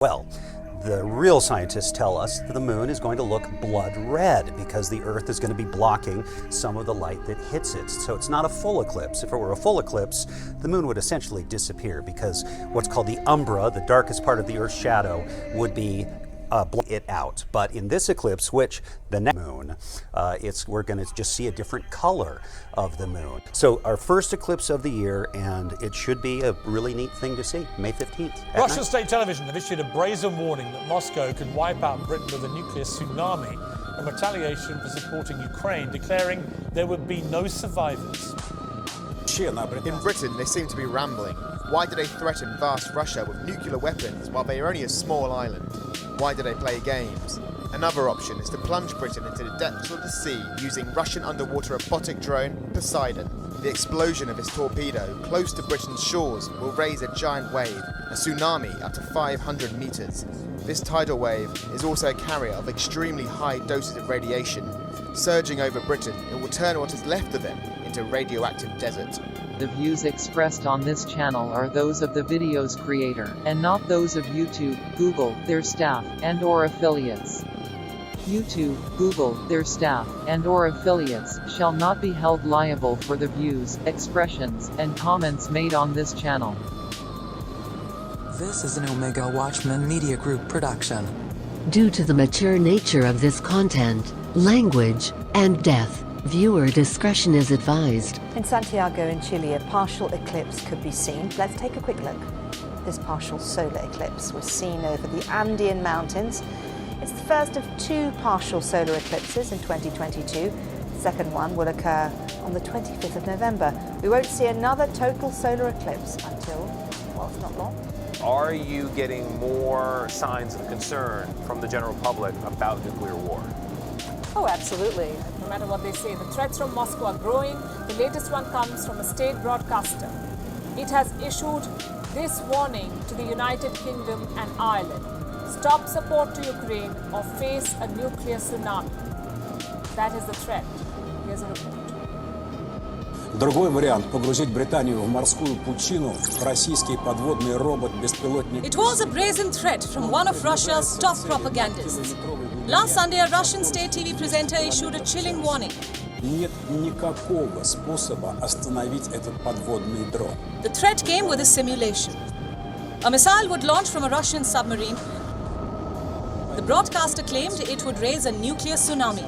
Well, the real scientists tell us that the moon is going to look blood red because the Earth is going to be blocking some of the light that hits it. So it's not a full eclipse. If it were a full eclipse, the moon would essentially disappear because what's called the umbra, the darkest part of the Earth's shadow, would be it out. But in this eclipse, which the next moon, we're going to just see a different color of the moon. So our first eclipse of the year, and it should be a really neat thing to see, May 15th. Russian state television have issued a brazen warning that Moscow could wipe out Britain with a nuclear tsunami in retaliation for supporting Ukraine, declaring there would be no survivors. In Britain, they seem to be rambling. Why do they threaten vast Russia with nuclear weapons while they are only a small island? Why do they play games? Another option is to plunge Britain into the depths of the sea using Russian underwater robotic drone Poseidon. The explosion of its torpedo close to Britain's shores will raise a giant wave, a tsunami up to 500 meters. This tidal wave is also a carrier of extremely high doses of radiation. Surging over Britain, it will turn what is left of them into radioactive desert. The views expressed on this channel are those of the video's creator, and not those of YouTube, Google, their staff, and/or affiliates. YouTube, Google, their staff, and/or affiliates shall not be held liable for the views, expressions, and comments made on this channel. This is an Omega Watchman Media Group production. Due to the mature nature of this content, language, and depth, viewer discretion is advised. In Santiago in Chile, a partial eclipse could be seen. Let's take a quick look. This partial solar eclipse was seen over the Andean mountains. It's the first of two partial solar eclipses in 2022. The second one will occur on the 25th of November. We won't see another total solar eclipse until, well, it's not long. Are you getting more signs of concern from the general public about nuclear war? Oh, absolutely. No matter what they say, the threats from Moscow are growing. The latest one comes from a state broadcaster. It has issued this warning to the United Kingdom and Ireland. Stop support to Ukraine or face a nuclear tsunami. That is the threat. Here's a report. Другой вариант – погрузить Британию в морскую пучину, российский подводный робот-беспилотник. It was a brazen threat from one of Russia's top propagandists. Last Sunday, a Russian state TV presenter issued a chilling warning. Нет никакого способа остановить этот подводный дрон. The threat came with a simulation. A missile would launch from a Russian submarine. The broadcaster claimed it would raise a nuclear tsunami.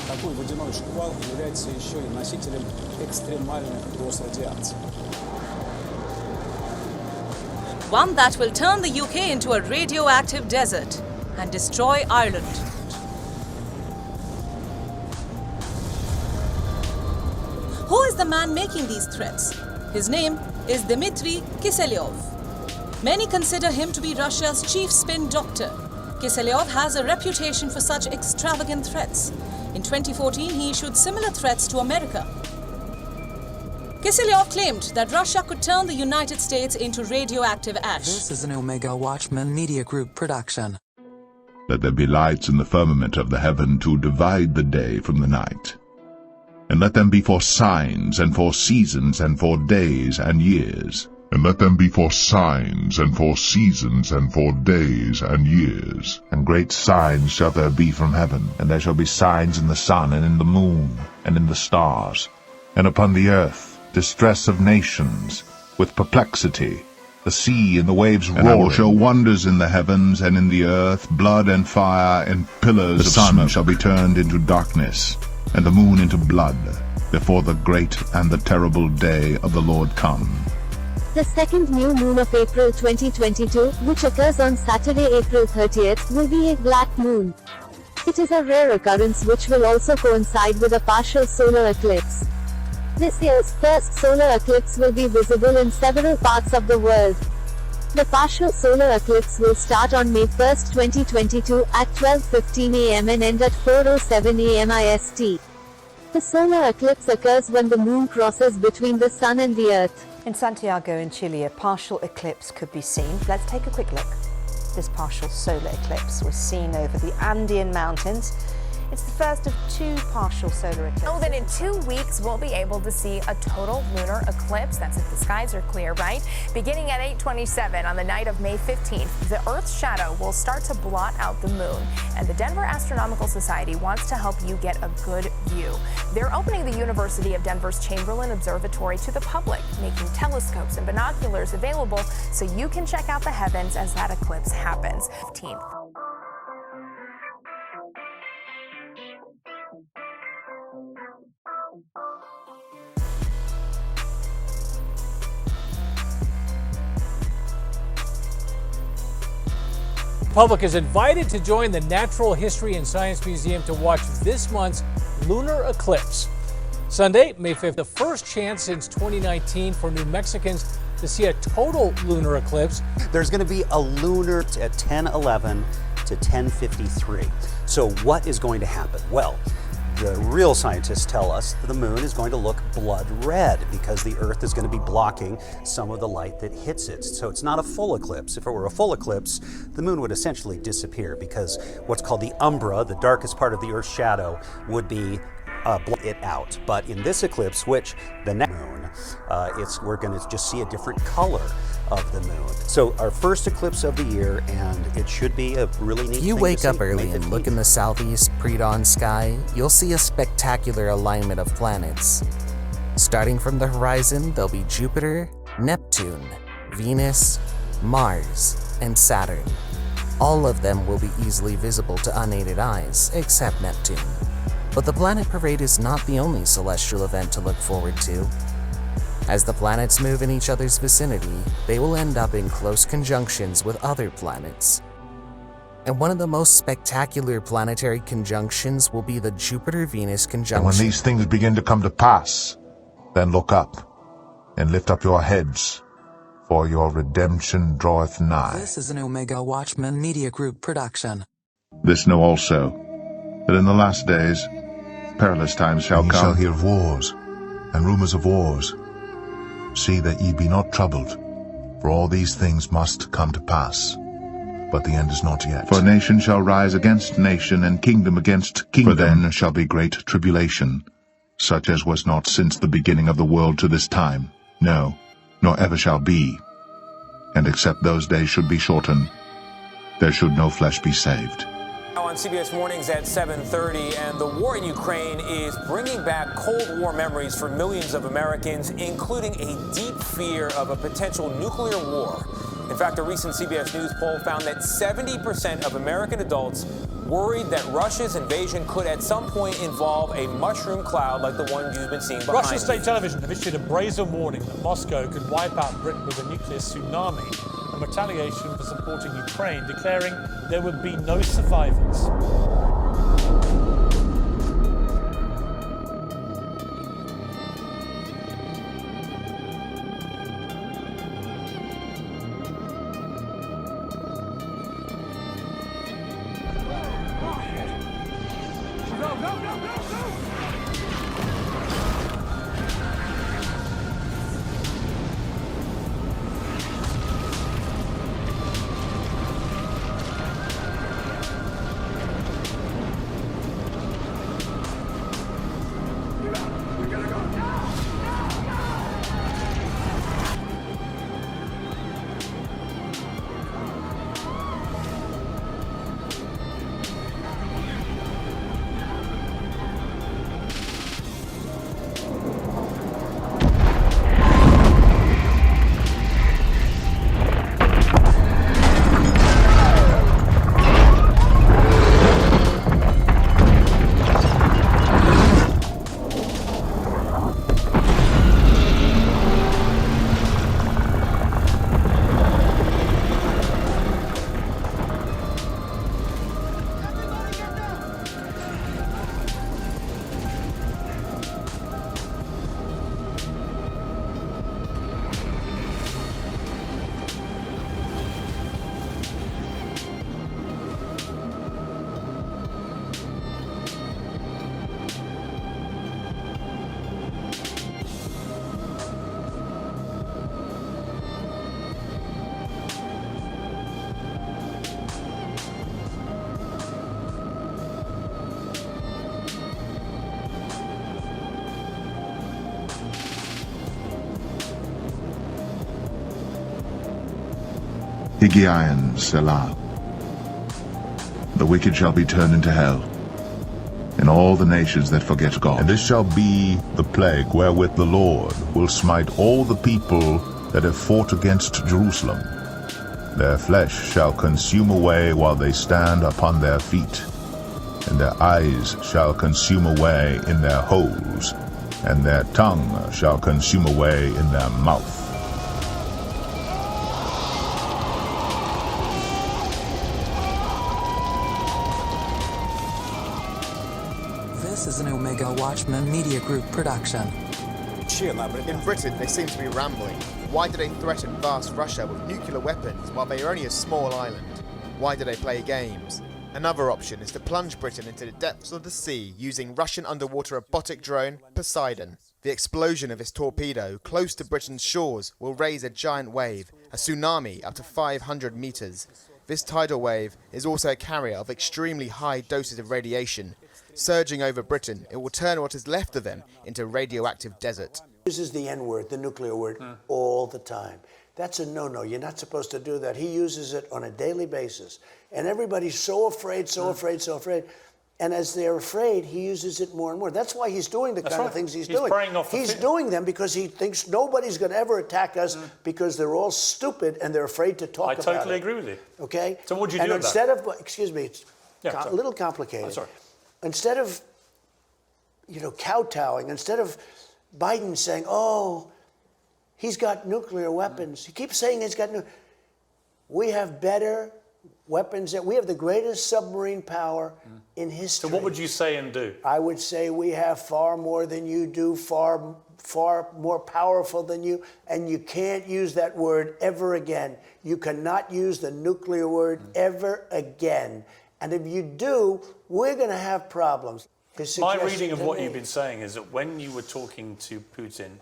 Такой водяной шквал является еще и носителем экстремальных доз радиации. One that will turn the UK into a radioactive desert and destroy Ireland. Who is the man making these threats? His name is Dmitry Kiselyov. Many consider him to be Russia's chief spin doctor. Kiselyov has a reputation for such extravagant threats. In 2014, he issued similar threats to America. Kiselyov claimed that Russia could turn the United States into radioactive ash. This is an Omega Watchman Media Group production. Let there be lights in the firmament of the heaven to divide the day from the night. And let them be for signs, and for seasons, and for days and years. And let them be for signs, and for seasons, and for days and years. And great signs shall there be from heaven, and there shall be signs in the sun, and in the moon, and in the stars. And upon the earth distress of nations, with perplexity, the sea and the waves roaring. And I will show wonders in the heavens and in the earth, blood and fire and pillars of smoke. The sun shall be turned into darkness, and the moon into blood, before the great and the terrible day of the Lord come. The second new moon of April 2022, which occurs on Saturday, April 30th, will be a black moon. It is a rare occurrence which will also coincide with a partial solar eclipse. This year's first solar eclipse will be visible in several parts of the world. The partial solar eclipse will start on May 1st, 2022 at 12:15 am and end at 4:07 am IST. The solar eclipse occurs when the moon crosses between the sun and the earth. In Santiago in Chile, a partial eclipse could be seen. Let's take a quick look. This partial solar eclipse was seen over the Andean mountains. It's the first of two partial solar eclipses. Oh, then in 2 weeks, we'll be able to see a total lunar eclipse. That's if the skies are clear, right? Beginning at 8:27 on the night of May 15th, the Earth's shadow will start to blot out the moon. And the Denver Astronomical Society wants to help you get a good view. They're opening the University of Denver's Chamberlain Observatory to the public, making telescopes and binoculars available so you can check out the heavens as that eclipse happens. 15th. The public is invited to join the Natural History and Science Museum to watch this month's lunar eclipse. Sunday, May 5th, the first chance since 2019 for New Mexicans to see a total lunar eclipse. There's going to be a lunar at 10:11 to 10:53. So what is going to happen? Well, the real scientists tell us that the moon is going to look blood red because the Earth is going to be blocking some of the light that hits it. So it's not a full eclipse. If it were a full eclipse, the moon would essentially disappear because what's called the umbra, the darkest part of the Earth's shadow, would be it out. But in this eclipse, which the next moon, we're going to just see a different color of the moon. So our first eclipse of the year, and it should be a really neat If you thing wake to up see. early and look in the southeast pre-dawn sky, you'll see a spectacular alignment of planets. Starting from the horizon, there'll be Jupiter, Neptune, Venus, Mars, and Saturn. All of them will be easily visible to unaided eyes, except Neptune. But the planet parade is not the only celestial event to look forward to. As the planets move in each other's vicinity, they will end up in close conjunctions with other planets. And one of the most spectacular planetary conjunctions will be the Jupiter-Venus conjunction. And when these things begin to come to pass, then look up, and lift up your heads, for your redemption draweth nigh. This is an Omega Watchman Media Group production. This know also, that in the last days perilous times shall come. Ye shall hear of wars, and rumors of wars. See that ye be not troubled, for all these things must come to pass. But the end is not yet. For nation shall rise against nation, and kingdom against kingdom. For then shall be great tribulation, such as was not since the beginning of the world to this time, no, nor ever shall be. And except those days should be shortened, there should no flesh be saved. Now on CBS Mornings at 7:30, and the war in Ukraine is bringing back Cold War memories for millions of Americans, including a deep fear of a potential nuclear war. In fact, a recent CBS News poll found that 70% of American adults worried that Russia's invasion could at some point involve a mushroom cloud like the one you've been seeing behind Russian you. state television have issued a brazen warning that Moscow could wipe out Britain with a nuclear tsunami in retaliation for supporting Ukraine, declaring there would be no survivors. Higgaion Selah. The wicked shall be turned into hell, and all the nations that forget God. And this shall be the plague wherewith the Lord will smite all the people that have fought against Jerusalem. Their flesh shall consume away while they stand upon their feet, and their eyes shall consume away in their holes, and their tongue shall consume away in their mouth. This is an Omega Watchman Media Group production. In Britain, they seem to be rambling. Why do they threaten vast Russia with nuclear weapons while they are only a small island? Why do they play games? Another option is to plunge Britain into the depths of the sea using Russian underwater robotic drone Poseidon. The explosion of this torpedo close to Britain's shores will raise a giant wave, a tsunami up to 500 meters. This tidal wave is also a carrier of extremely high doses of radiation. Surging over Britain, it will turn what is left of them into radioactive desert. Uses the N-word, the nuclear word, all the time. That's a no-no. You're not supposed to do that. He uses it on a daily basis. And everybody's so afraid, so afraid, so afraid. And as they're afraid, he uses it more and more. That's why he's doing the kind of things he's doing. He's doing them because he thinks nobody's going to ever attack us because they're all stupid and they're afraid to talk about it. I totally agree with you. Okay? So what do you do and about instead that? of, excuse me, it's Yeah, a little complicated. I'm sorry. Instead of, kowtowing, instead of Biden saying, oh, he's got nuclear weapons. He keeps saying he's got we have better weapons. We have the greatest submarine power in history. So what would you say and do? I would say we have far more than you do, far more powerful than you, and you can't use that word ever again. You cannot use the nuclear word ever again. And if you do, we're going to have problems. My reading of what you've been saying is that when you were talking to Putin,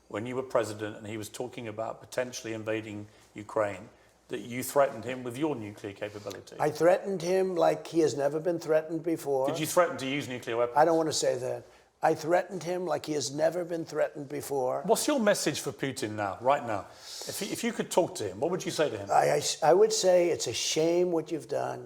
when you were president and he was talking about potentially invading Ukraine, that you threatened him with your nuclear capability. I threatened him like he has never been threatened before. Did you threaten to use nuclear weapons? I don't want to say that. I threatened him like he has never been threatened before. What's your message for Putin now, right now? If you could talk to him, what would you say to him? I would say it's a shame what you've done.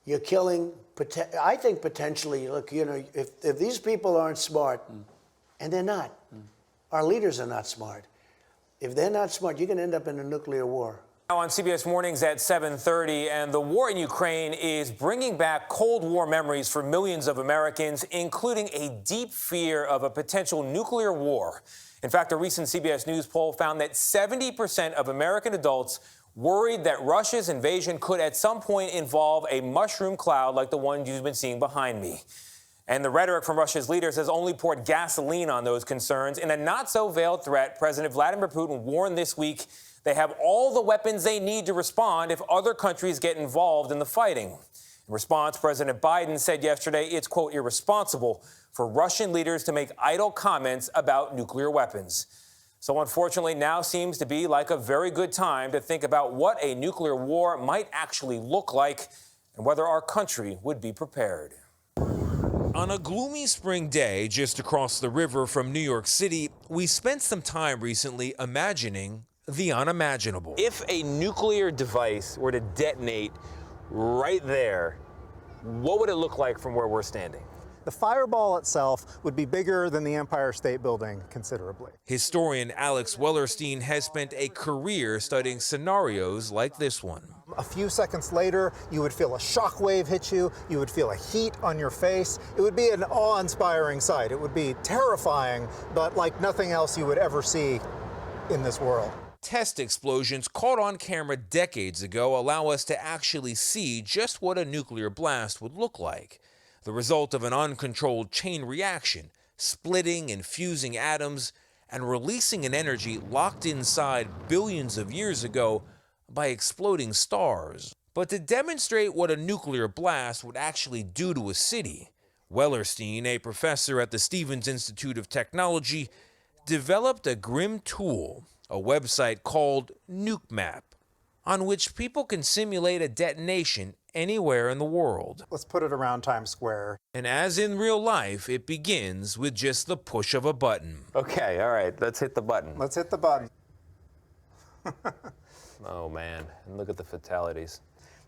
You're killing, I think potentially, look, if these people aren't smart, and they're not, our leaders are not smart. If they're not smart, you're going to end up in a nuclear war. Now on CBS Mornings at 7:30, and the war in Ukraine is bringing back Cold War memories for millions of Americans, including a deep fear of a potential nuclear war. In fact, a recent CBS News poll found that 70% of American adults worried that Russia's invasion could at some point involve a mushroom cloud like the one you've been seeing behind me. And the rhetoric from Russia's leaders has only poured gasoline on those concerns. In a not-so-veiled threat, President Vladimir Putin warned this week they have all the weapons they need to respond if other countries get involved in the fighting. In response, President Biden said yesterday it's, quote, irresponsible for Russian leaders to make idle comments about nuclear weapons. So unfortunately, now seems to be like a very good time to think about what a nuclear war might actually look like and whether our country would be prepared. On a gloomy spring day just across the river from New York City, we spent some time recently imagining the unimaginable. If a nuclear device were to detonate right there, what would it look like from where we're standing? The fireball itself would be bigger than the Empire State Building considerably. Historian Alex Wellerstein has spent a career studying scenarios like this one. A few seconds later, you would feel a shock wave hit you. You would feel a heat on your face. It would be an awe-inspiring sight. It would be terrifying, but like nothing else you would ever see in this world. Test explosions caught on camera decades ago allow us to actually see just what a nuclear blast would look like. The result of an uncontrolled chain reaction, splitting and fusing atoms and releasing an energy locked inside billions of years ago by exploding stars. But to demonstrate what a nuclear blast would actually do to a city, Wellerstein, a professor at the Stevens Institute of Technology, developed a grim tool, a website called NukeMap, on which people can simulate a detonation anywhere in the world. Let's put it around Times Square. And as in real life, it begins with just the push of a button. Okay, all right, let's hit the button. Let's hit the button. Oh man, and look at the fatalities.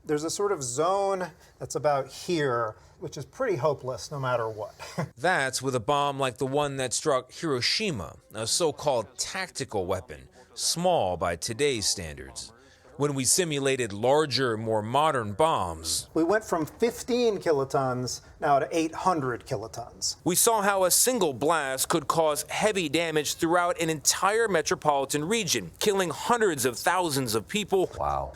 There's a sort of zone that's about here, which is pretty hopeless no matter what. That's with a bomb like the one that struck Hiroshima, a so-called tactical weapon, small by today's standards. When we simulated larger, more modern bombs, we went from 15 kilotons now to 800 kilotons. We saw how a single blast could cause heavy damage throughout an entire metropolitan region, killing hundreds of thousands of people,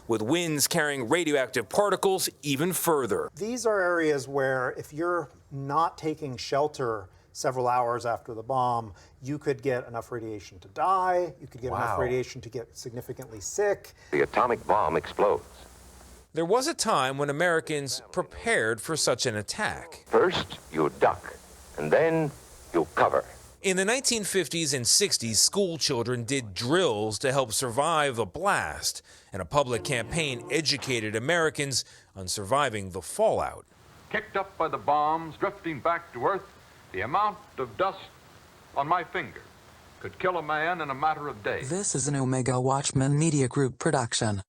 with winds carrying radioactive particles even further. These are areas where if you're not taking shelter several hours after the bomb, you could get enough radiation to die, you could get enough radiation to get significantly sick. The atomic bomb explodes. There was a time when Americans prepared for such an attack. First, you duck, and then you cover. In the 1950s and 60s, school children did drills to help survive a blast, and a public campaign educated Americans on surviving the fallout. Kicked up by the bombs drifting back to Earth, the amount of dust on my finger could kill a man in a matter of days. This is an Omega Watchman Media Group production.